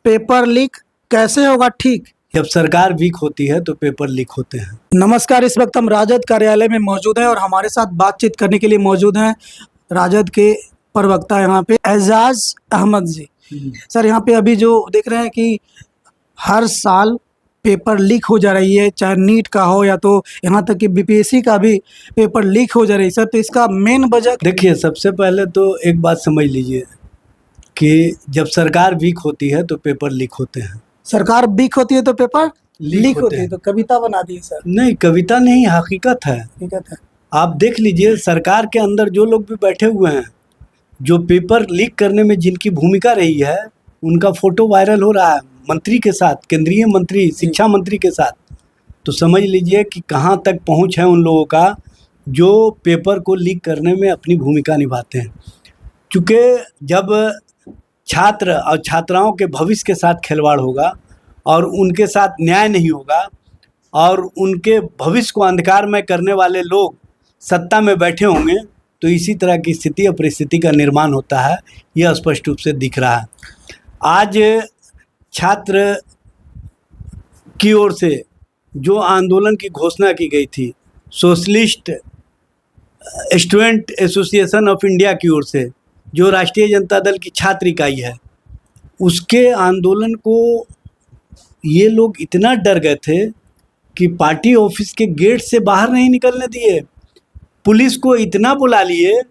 Paper leak कैसे होगा ठीक। जब सरकार वीक होती है तो पेपर लीक होते हैं। नमस्कार, इस वक्त हम राजद कार्यालय में मौजूद हैं और हमारे साथ बातचीत करने के लिए मौजूद हैं राजद के प्रवक्ता यहाँ पे एजाज अहमद जी। सर, यहाँ पे अभी जो देख रहे हैं कि हर साल पेपर लीक हो जा रही है, चाहे नीट का हो या तो यहाँ तक कि बीपीएससी का भी पेपर लीक हो जा रही है। सर, तो इसका मेन वजह देखिए, सबसे पहले तो एक बात समझ लीजिए कि जब सरकार वीक होती है तो पेपर लीक होते हैं। सरकार वीक होती है तो पेपर लीक होती है, हैं। तो कविता बना दी सर। नहीं, कविता नहीं, हकीकत है। ठीक है। आप देख लीजिए, सरकार के अंदर जो लोग भी बैठे हुए हैं, जो पेपर लीक करने में जिनकी भूमिका रही है, उनका फोटो वायरल हो रहा है मंत्री के साथ, केंद्रीय मंत्री, शिक्षा मंत्री के साथ। तो समझ लीजिए कि कहाँ तक पहुँच है उन लोगों का जो पेपर को लीक करने में अपनी भूमिका निभाते हैं। चूँकि जब छात्र और छात्राओं के भविष्य के साथ खिलवाड़ होगा और उनके साथ न्याय नहीं होगा और उनके भविष्य को अंधकार में करने वाले लोग सत्ता में बैठे होंगे, तो इसी तरह की स्थिति और परिस्थिति का निर्माण होता है। यह स्पष्ट रूप से दिख रहा है। आज छात्र की ओर से जो आंदोलन की घोषणा की गई थी, socialist student association of India की ओर से, जो राष्ट्रीय जनता दल की छात्र इकाई है, उसके आंदोलन को ये लोग इतना डर गए थे कि पार्टी ऑफिस के गेट से बाहर नहीं निकलने दिए। पुलिस को इतना बुला लिए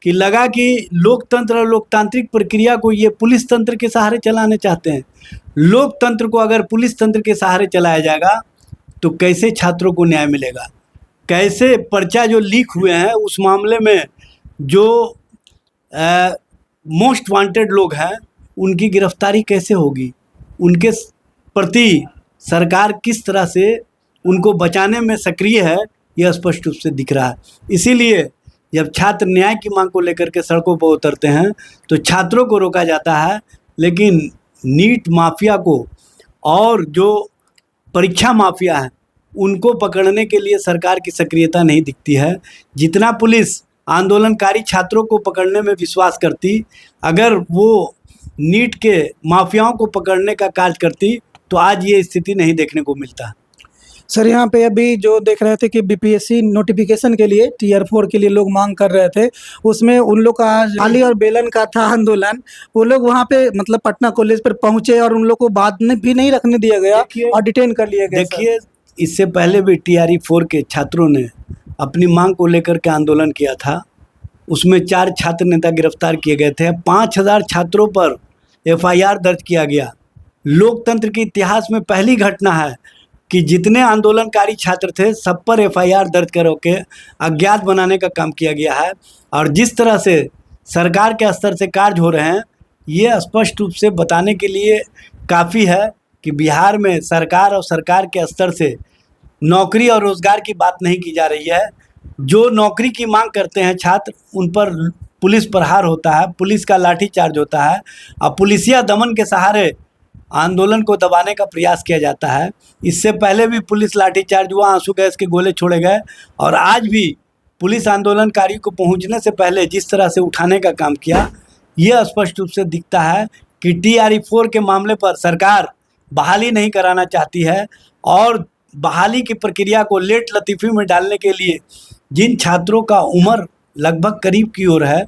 कि लगा कि लोकतंत्र और लोकतांत्रिक प्रक्रिया को ये पुलिस तंत्र के सहारे चलाने चाहते हैं। लोकतंत्र को अगर पुलिस तंत्र के सहारे चलाया जाएगा तो कैसे छात्रों को न्याय मिलेगा? कैसे पर्चा जो लीक हुए हैं उस मामले में जो मोस्ट वांटेड लोग हैं उनकी गिरफ्तारी कैसे होगी? उनके प्रति सरकार किस तरह से उनको बचाने में सक्रिय है, यह स्पष्ट रूप से दिख रहा है। इसीलिए जब छात्र न्याय की मांग को लेकर के सड़कों पर उतरते हैं तो छात्रों को रोका जाता है, लेकिन नीट माफिया को और जो परीक्षा माफिया है उनको पकड़ने के लिए सरकार की सक्रियता नहीं दिखती है। जितना पुलिस आंदोलनकारी छात्रों को पकड़ने में विश्वास करती, अगर वो नीट के माफियाओं को पकड़ने का कार्य करती, तो आज ये स्थिति नहीं देखने को मिलता। सर, यहाँ पे अभी जो देख रहे थे कि बीपीएससी नोटिफिकेशन के लिए टीयर 4 के लिए लोग मांग कर रहे थे, उसमें उन लोग का आली और बेलन का था आंदोलन। वो लोग वहाँ पे मतलब पटना कॉलेज पर पहुंचे और उन लोग को बाद में भी नहीं रखने दिया गया और डिटेन कर लिया गया। देखिए, इससे पहले भी टीआरई 4 के छात्रों ने अपनी मांग को लेकर के आंदोलन किया था। उसमें 4 छात्र नेता गिरफ्तार किए गए थे। 5000 छात्रों पर एफआईआर दर्ज किया गया। लोकतंत्र के इतिहास में पहली घटना है कि जितने आंदोलनकारी छात्र थे सब पर एफआईआर दर्ज करो के अज्ञात बनाने का काम किया गया है। और जिस तरह से सरकार के स्तर से कार्य हो रहे हैं, ये स्पष्ट रूप से बताने के लिए काफ़ी है कि बिहार में सरकार और सरकार के स्तर से नौकरी और रोज़गार की बात नहीं की जा रही है। जो नौकरी की मांग करते हैं छात्र, उन पर पुलिस प्रहार होता है, पुलिस का लाठीचार्ज होता है और पुलिसिया दमन के सहारे आंदोलन को दबाने का प्रयास किया जाता है। इससे पहले भी पुलिस लाठीचार्ज हुआ, आंसू गैस के गोले छोड़े गए, और आज भी पुलिस आंदोलनकारी को पहुंचने से पहले जिस तरह से उठाने का काम किया, यह स्पष्ट रूप से दिखता है कि टीआरई 4 के मामले पर सरकार बहाली नहीं कराना चाहती है। और बहाली की प्रक्रिया को लेट लतीफ़ी में डालने के लिए जिन छात्रों का उम्र लगभग करीब की ओर है,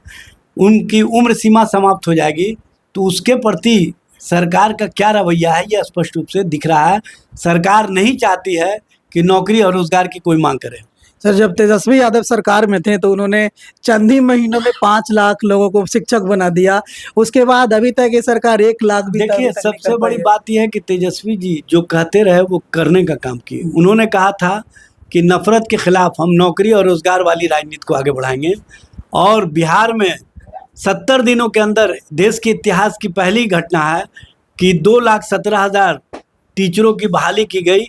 उनकी उम्र सीमा समाप्त हो जाएगी, तो उसके प्रति सरकार का क्या रवैया है, यह स्पष्ट रूप से दिख रहा है। सरकार नहीं चाहती है कि नौकरी और रोजगार की कोई मांग करे। सर, जब तेजस्वी यादव सरकार में थे तो उन्होंने चंद ही महीनों में 5 लाख लोगों को शिक्षक बना दिया। उसके बाद अभी तक ये सरकार 1 लाख भी देखिए, सबसे बड़ी बात यह है कि तेजस्वी जी जो कहते रहे वो करने का काम किए। उन्होंने कहा था कि नफरत के खिलाफ हम नौकरी और रोजगार वाली राजनीति को आगे बढ़ाएंगे, और बिहार में 70 दिनों के अंदर देश के इतिहास की पहली घटना है कि 2,17,000 टीचरों की बहाली की गई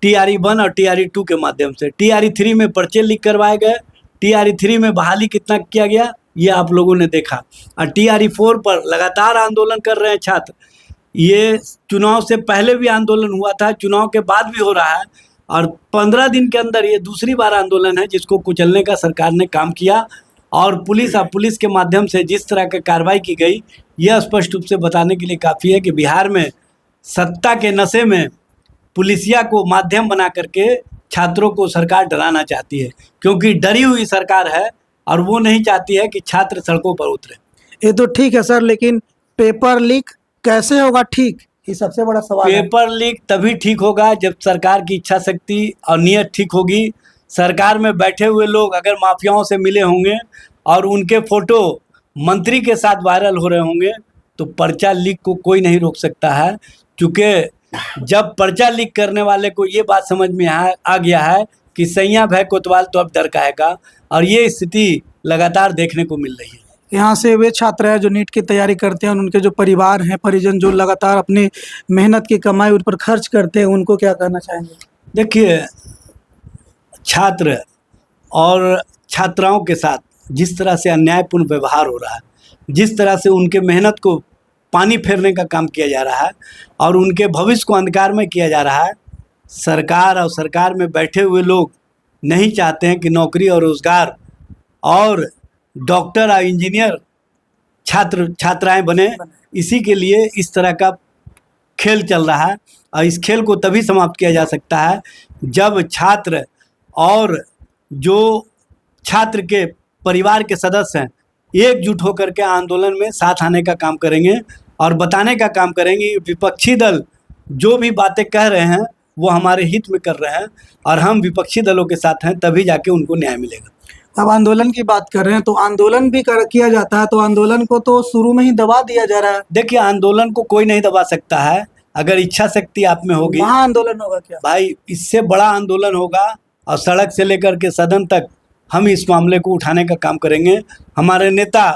टीआरई 1 और टीआरई 2 के माध्यम से। टीआरई 3 में पर्चे लीक करवाए गए, टीआरई 3 में बहाली कितना किया गया ये आप लोगों ने देखा। और टीआरई 4 पर लगातार आंदोलन कर रहे हैं छात्र। ये चुनाव से पहले भी आंदोलन हुआ था, चुनाव के बाद भी हो रहा है, और 15 दिन के अंदर ये दूसरी बार आंदोलन है जिसको कुचलने का सरकार ने काम किया। और पुलिस के माध्यम से जिस तरह की कार्रवाई की गई, यह स्पष्ट रूप से बताने के लिए काफ़ी है कि बिहार में सत्ता के नशे में पुलिसिया को माध्यम बना करके छात्रों को सरकार डराना चाहती है, क्योंकि डरी हुई सरकार है और वो नहीं चाहती है कि छात्र सड़कों पर उतरे। ये तो ठीक है सर, लेकिन पेपर लीक कैसे होगा ठीक, ये सबसे बड़ा सवाल है। पेपर लीक तभी ठीक होगा जब सरकार की इच्छा शक्ति और नीयत ठीक होगी। सरकार में बैठे हुए लोग अगर माफियाओं से मिले होंगे और उनके फोटो मंत्री के साथ वायरल हो रहे होंगे तो पर्चा लीक को कोई नहीं रोक सकता है, क्योंकि जब पर्चा लीक करने वाले को ये बात समझ में आ गया है कि सैया भय कोतवाल तो अब डर काहेगा, और ये स्थिति लगातार देखने को मिल रही है। यहाँ से वे छात्र हैं जो नीट की तैयारी करते हैं, उनके जो परिवार हैं, परिजन जो लगातार अपनी मेहनत की कमाई उन पर खर्च करते हैं, उनको क्या कहना चाहेंगे? देखिए, छात्र और छात्राओं के साथ जिस तरह से अन्यायपूर्ण व्यवहार हो रहा है, जिस तरह से उनके मेहनत को पानी फेरने का काम किया जा रहा है और उनके भविष्य को अंधकार में किया जा रहा है, सरकार और सरकार में बैठे हुए लोग नहीं चाहते हैं कि नौकरी और रोज़गार और डॉक्टर और इंजीनियर छात्राएं बने। इसी के लिए इस तरह का खेल चल रहा है, और इस खेल को तभी समाप्त किया जा सकता है जब छात्र और जो छात्र के परिवार के सदस्य हैं एकजुट होकर के आंदोलन में साथ आने का काम करेंगे और बताने का काम करेंगे। विपक्षी दल जो भी बातें कह रहे हैं वो हमारे हित में कर रहे हैं और हम विपक्षी दलों के साथ हैं, तभी जाके उनको न्याय मिलेगा। अब आंदोलन की बात कर रहे हैं तो आंदोलन भी किया जाता है, तो आंदोलन को तो शुरू में ही दबा दिया जा रहा है। देखिए, आंदोलन को कोई नहीं दबा सकता है, अगर इच्छा शक्ति आप में होगी। वहाँ आंदोलन होगा क्या भाई? इससे बड़ा आंदोलन होगा और सड़क से लेकर के सदन तक हम इस मामले को उठाने का काम करेंगे। हमारे नेता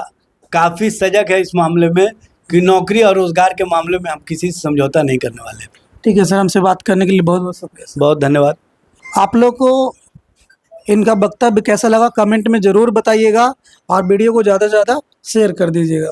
काफ़ी सजग है इस मामले में कि नौकरी और रोज़गार के मामले में हम किसी से समझौता नहीं करने वाले। ठीक है सर, हमसे बात करने के लिए बहुत बहुत शुक्रिया। बहुत धन्यवाद। आप लोग को इनका वक्तव्य कैसा लगा कमेंट में ज़रूर बताइएगा और वीडियो को ज़्यादा से ज़्यादा शेयर कर दीजिएगा।